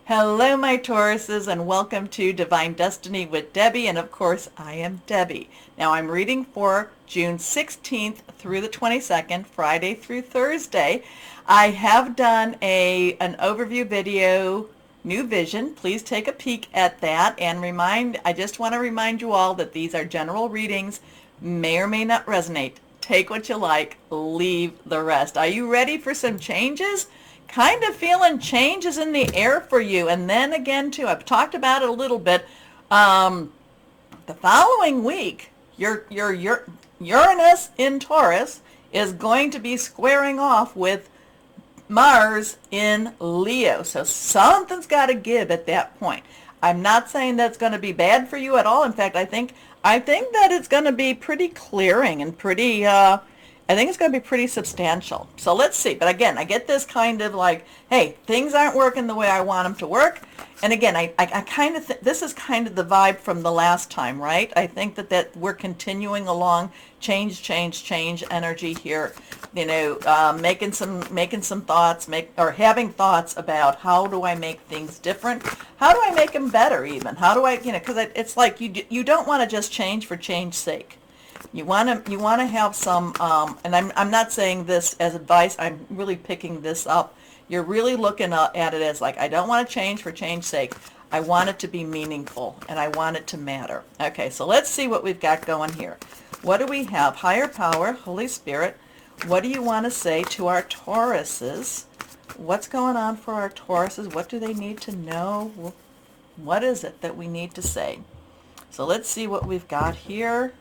Hello, my Tauruses, and welcome to Divine Destiny with Debbie. And of course, I am Debbie. Now, I'm reading for June 16th through the 22nd, Friday through Thursday. I have done an overview video, New Vision. Please take a peek at that. And I just want to remind you all that these are general readings, may or may not resonate. Take what you like, leave the rest. Are you ready for some changes? Kind of feeling changes in the air for you. And then again, too, I've talked about it a little bit. The following week, your Uranus in Taurus is going to be squaring off with Mars in Leo. So something's got to give at that point. I'm not saying that's going to be bad for you at all. In fact, I think that it's going to be pretty clearing and pretty I think it's going to be pretty substantial. So let's see. But again, I get this kind of like, hey, things aren't working the way I want them to work. And again, I kind of this is kind of the vibe from the last time, right? I think that we're continuing along change energy here. You know, making some thoughts, having thoughts about how do I make things different? How do I make them better even? How do I, because it's like you don't want to just change for change's sake. You want to have some, and I'm not saying this as advice. I'm really picking this up. You're really looking at it as like, I don't want to change for change's sake. I want it to be meaningful, and I want it to matter. Okay, so let's see what we've got going here. What do we have? Higher power, Holy Spirit. What do you want to say to our Tauruses? What's going on for our Tauruses? What do they need to know? What is it that we need to say? So let's see what we've got here.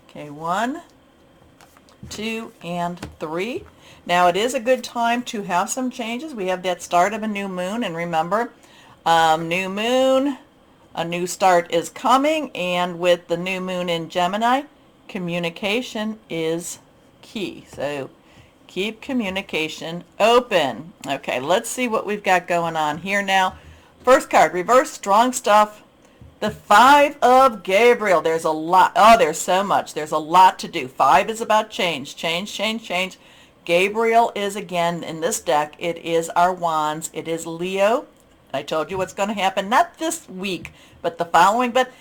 Okay, 1, 2, and 3. Now, it is a good time to have some changes. We have that start of a new moon, and remember, new moon, a new start is coming, and with the new moon in Gemini, communication is key. So keep communication open. Okay, let's see what we've got going on here now. First card, reverse, strong stuff. The 5 of Gabriel. There's a lot. Oh, there's so much. There's a lot to do. 5 is about change. Change. Gabriel is, again, in this deck, it is our wands. It is Leo. I told you what's going to happen. Not this week, but the following. But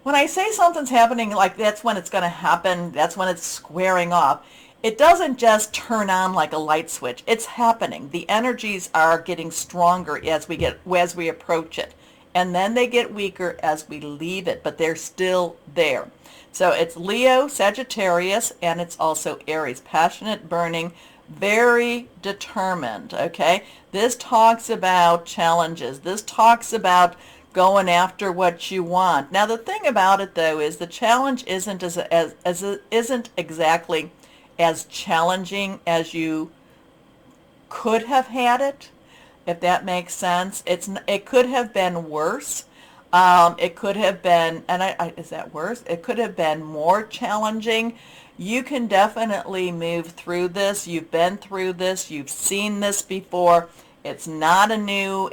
when I say something's happening, like that's when it's going to happen. That's when it's squaring off. It doesn't just turn on like a light switch. It's happening. The energies are getting stronger as we approach it. And then they get weaker as we leave it, but they're still there. So it's Leo, Sagittarius, and it's also Aries. Passionate, burning, very determined, okay? This talks about challenges. This talks about going after what you want. Now, the thing about it, though, is the challenge isn't isn't exactly as challenging as you could have had it. If that makes sense. It could have been worse. It could have been, is that worse? It could have been more challenging. You can definitely move through this. You've been through this. You've seen this before. It's not a new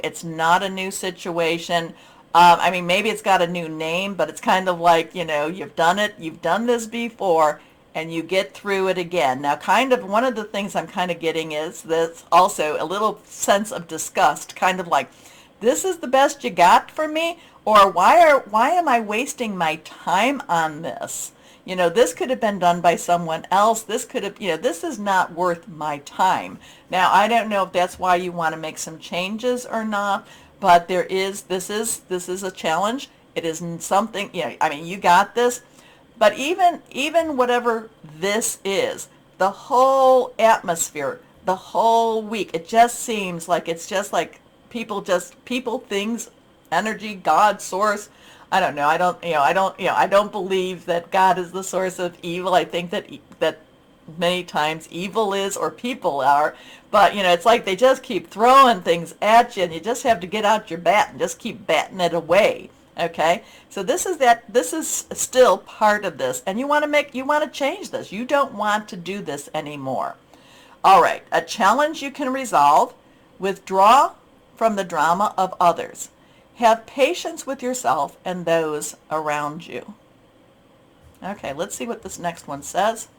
situation. I mean, maybe it's got a new name, but it's kind of like, you've done it. You've done this before. And you get through it again. Now, kind of one of the things I'm kind of getting is this also a little sense of disgust, kind of like, this is the best you got for me, or why am I wasting my time on this? This could have been done by someone else. This could have, this is not worth my time. Now, I don't know if that's why you want to make some changes or not, but this is a challenge. It isn't something, I mean, you got this. But even whatever this is, the whole atmosphere, the whole week, it just seems like it's just like people, things, energy, God, source. I don't know. I don't believe that God is the source of evil. I think that many times evil is, or people are. But it's like they just keep throwing things at you, and you just have to get out your bat and just keep batting it away. Okay, so this is still part of this, and you want to change this. You don't want to do this anymore. All right, a challenge you can resolve. Withdraw from the drama of others. Have patience with yourself and those around you. Okay, let's see what this next one says.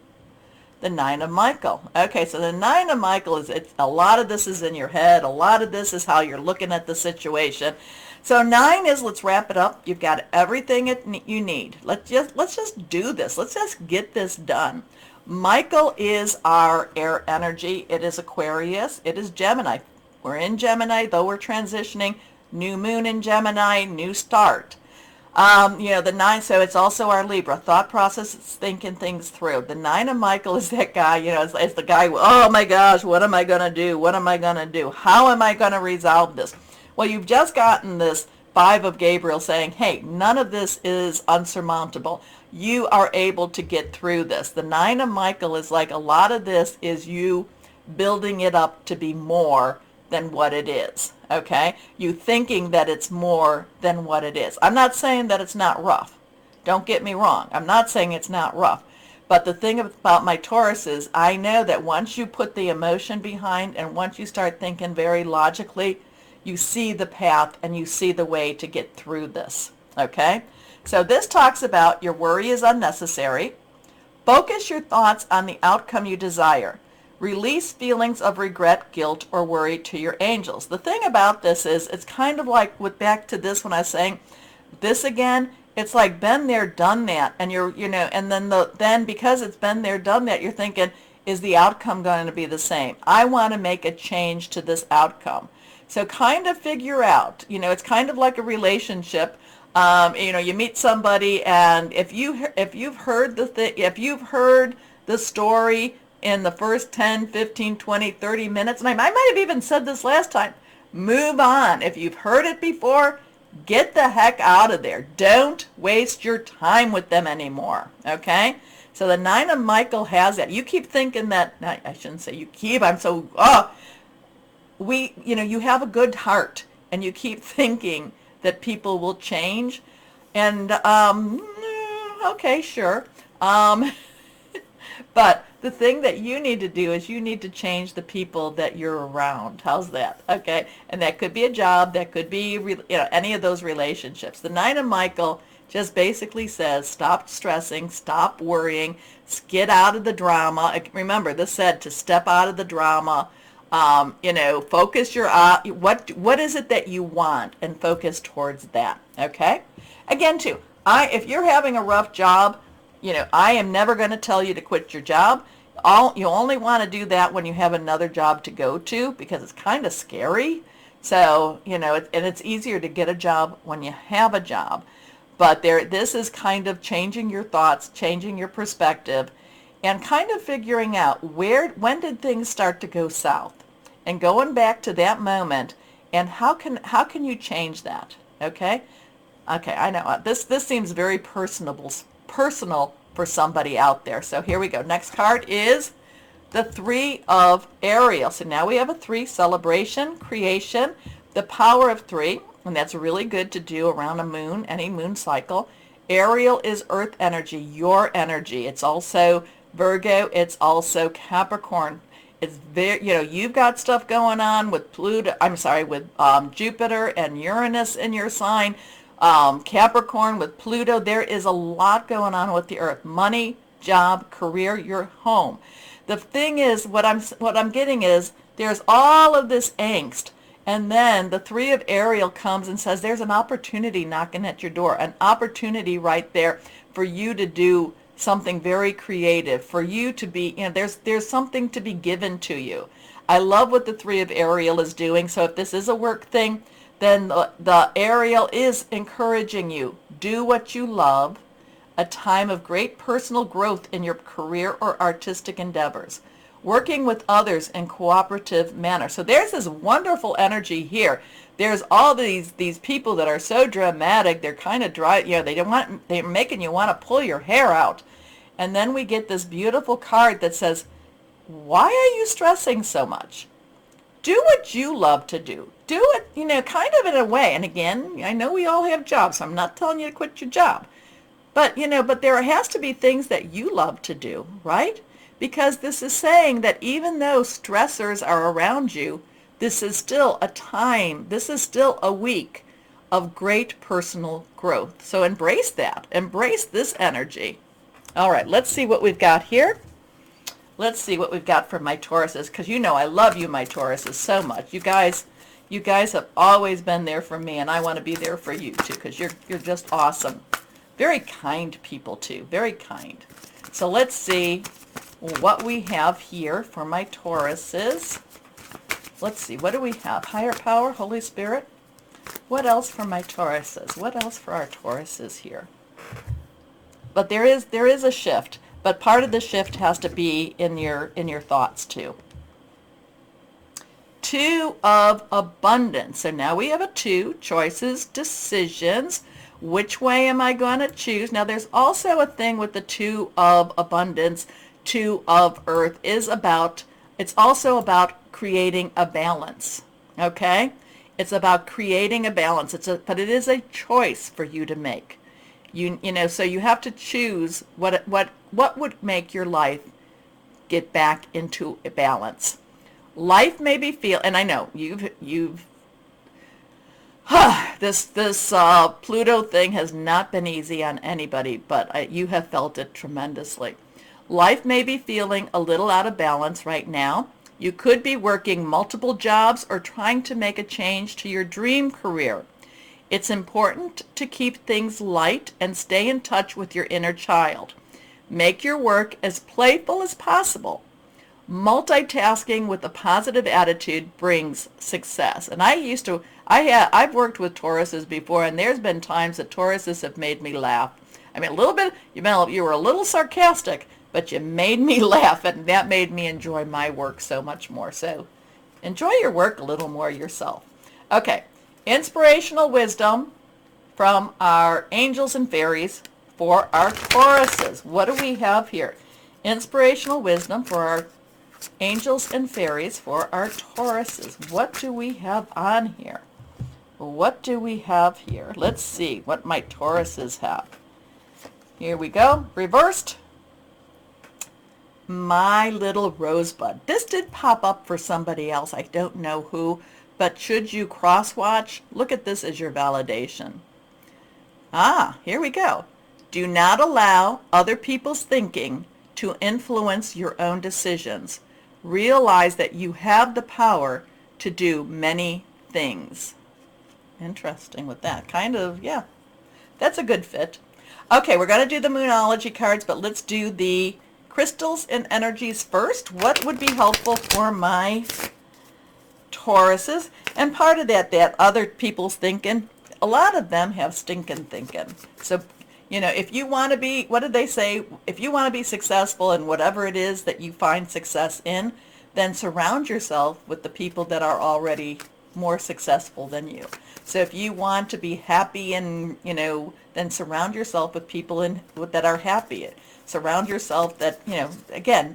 The Nine of Michael. Okay, so the Nine of Michael is, it's a lot of this is in your head. A lot of this is how you're looking at the situation. So 9 is, let's wrap it up. You've got everything you need. Let's just do this. Let's just get this done. Michael is our air energy. It is Aquarius. It is Gemini. We're in Gemini, though we're transitioning. New moon in Gemini, new start. The 9, so it's also our Libra. Thought process is thinking things through. The 9 of Michael is that guy, it's the guy, oh my gosh, what am I going to do? What am I going to do? How am I going to resolve this? Well, you've just gotten this 5 of Gabriel saying, hey, none of this is unsurmountable. You are able to get through this. The 9 of Michael is like a lot of this is you building it up to be more than what it is, okay? You thinking that it's more than what it is. I'm not saying that it's not rough. Don't get me wrong. I'm not saying it's not rough. But the thing about my Taurus is I know that once you put the emotion behind and once you start thinking very logically, you see the path and you see the way to get through this, okay? So this talks about your worry is unnecessary. Focus your thoughts on the outcome you desire. Release feelings of regret, guilt, or worry to your angels. The thing about this is it's kind of like with back to this when I was saying this again, it's like been there, done that. And and then because it's been there, done that, you're thinking, is the outcome going to be the same? I want to make a change to this outcome. So kind of figure out, it's kind of like a relationship. You meet somebody and if you've heard the story in the first 10, 15, 20, 30 minutes, and I might have even said this last time, move on. If you've heard it before, get the heck out of there. Don't waste your time with them anymore, okay? So the 9 of Michael has that. You keep thinking that, I shouldn't say you keep, you have a good heart, and you keep thinking that people will change, and, okay, sure. But the thing that you need to do is you need to change the people that you're around. How's that? Okay. And that could be a job. That could be, any of those relationships. The 9 of Michael just basically says, stop stressing, stop worrying, get out of the drama. Remember, this said to step out of the drama. Focus your, what is it that you want and focus towards that. Okay. Again, too, if you're having a rough job, I am never going to tell you to quit your job. You only want to do that when you have another job to go to because it's kind of scary. So, and it's easier to get a job when you have a job. But this is kind of changing your thoughts, changing your perspective, and kind of figuring out when did things start to go south? And going back to that moment, and how can you change that? Okay? Okay, I know. This seems very personal for somebody out there. So here we go. Next card is the 3 of Ariel. So now we have a 3, celebration, creation, the power of 3, and that's really good to do around a moon, any moon cycle. Ariel is earth energy, your energy. It's also Virgo, it's also Capricorn. It's very, you've got stuff going on with with Jupiter and Uranus in your sign. Capricorn with Pluto, there is a lot going on with the earth. Money, job, career, your home. The thing is, what I'm getting is there's all of this angst, and then the 3 of Ariel comes and says there's an opportunity knocking at your door, an opportunity right there for you to do something very creative, for you to be, there's something to be given to you. I love what the 3 of Ariel is doing. So if this is a work thing, then the Ariel is encouraging you. Do what you love, a time of great personal growth in your career or artistic endeavors. Working with others in cooperative manner. So there's this wonderful energy here. There's all these people that are so dramatic. They're kind of dry. They're making you want to pull your hair out. And then we get this beautiful card that says, why are you stressing so much? Do what you love to do. Do it, kind of in a way. And again, I know we all have jobs, so I'm not telling you to quit your job. But, but there has to be things that you love to do, right? Because this is saying that even though stressors are around you, this is still a time, this is still a week of great personal growth. So embrace that. Embrace this energy. All right, let's see what we've got here. Let's see what we've got for my Tauruses, because you know I love you, my Tauruses, so much. You guys have always been there for me, and I want to be there for you too, because you're just awesome. Very kind people too, very kind. So let's see what we have here for my Tauruses. Let's see, what do we have? Higher power, Holy Spirit. What else for my Tauruses? What else for our Tauruses here? But there is a shift, but part of the shift has to be in your thoughts too. Two of abundance. So now we have a two, choices, decisions. Which way am I going to choose? Now there's also a thing with the two of abundance, two of earth it's also about creating a balance. Okay? It's about creating a balance. But it is a choice for you to make. You know, so you have to choose what would make your life get back into a balance. Life may be and I know this Pluto thing has not been easy on anybody, but you have felt it tremendously. Life may be feeling a little out of balance right now. You could be working multiple jobs or trying to make a change to your dream career. It's important to keep things light and stay in touch with your inner child. Make your work as playful as possible. Multitasking with a positive attitude brings success. And I've worked with Tauruses before, and there's been times that Tauruses have made me laugh. I mean, a little bit, you were a little sarcastic, but you made me laugh, and that made me enjoy my work so much more. So enjoy your work a little more yourself. Okay, inspirational wisdom from our angels and fairies for our Tauruses. What do we have here? Inspirational wisdom for our angels and fairies for our Tauruses. What do we have on here? What do we have here? Let's see what my Tauruses have. Here we go. Reversed. My little rosebud. This did pop up for somebody else. I don't know who, but should you cross-watch, look at this as your validation. Here we go. Do not allow other people's thinking to influence your own decisions. Realize that you have the power to do many things. Interesting with that. Kind of, yeah. That's a good fit. Okay, we're going to do the Moonology cards, but let's do the crystals and energies first. What would be helpful for my Tauruses? And part of that other people's thinking, a lot of them have stinking thinking. So, you know, if you want to be, what did they say? If you want to be successful in whatever it is that you find success in, then surround yourself with the people that are already more successful than you. So if you want to be happy and, you know, then surround yourself with people that are happy. Surround yourself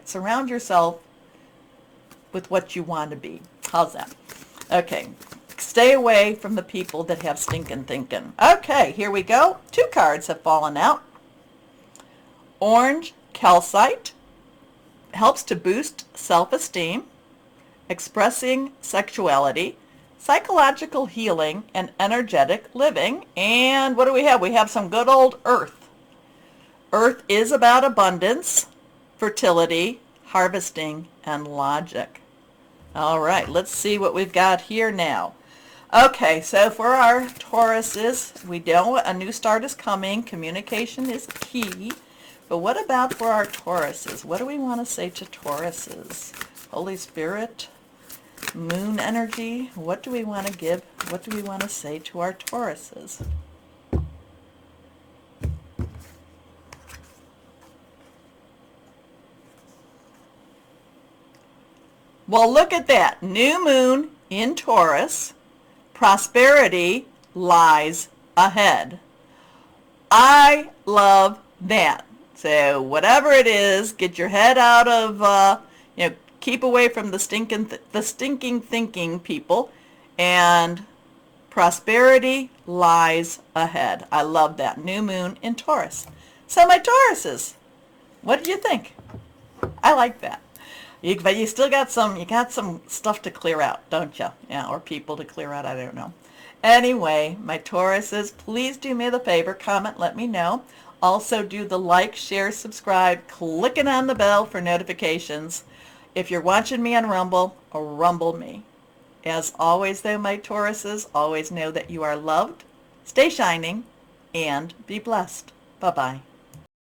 surround yourself with what you want to be. How's that? Okay. Stay away from the people that have stinking thinking. Okay, here we go. Two cards have fallen out. Orange calcite helps to boost self-esteem, expressing sexuality, psychological healing, and energetic living. And what do we have? We have some good old earth. Earth is about abundance, fertility, harvesting, and logic. All right, let's see what we've got here now. Okay, so for our Tauruses, we know a new start is coming. Communication is key. But what about for our Tauruses? What do we want to say to Tauruses? Holy Spirit, moon energy, what do we want to give? What do we want to say to our Tauruses? Well, look at that. New moon in Taurus. Prosperity lies ahead. I love that. So whatever it is, get your head out of, keep away from the stinking thinking people, and prosperity lies ahead. I love that. New moon in Taurus. So my Tauruses, what did you think? I like that. But you still got some stuff to clear out, don't you? Yeah, or people to clear out, I don't know. Anyway, my Tauruses, please do me the favor, comment, let me know. Also do the like, share, subscribe, clicking on the bell for notifications. If you're watching me on Rumble, rumble me. As always, though, my Tauruses, always know that you are loved, stay shining, and be blessed. Bye-bye.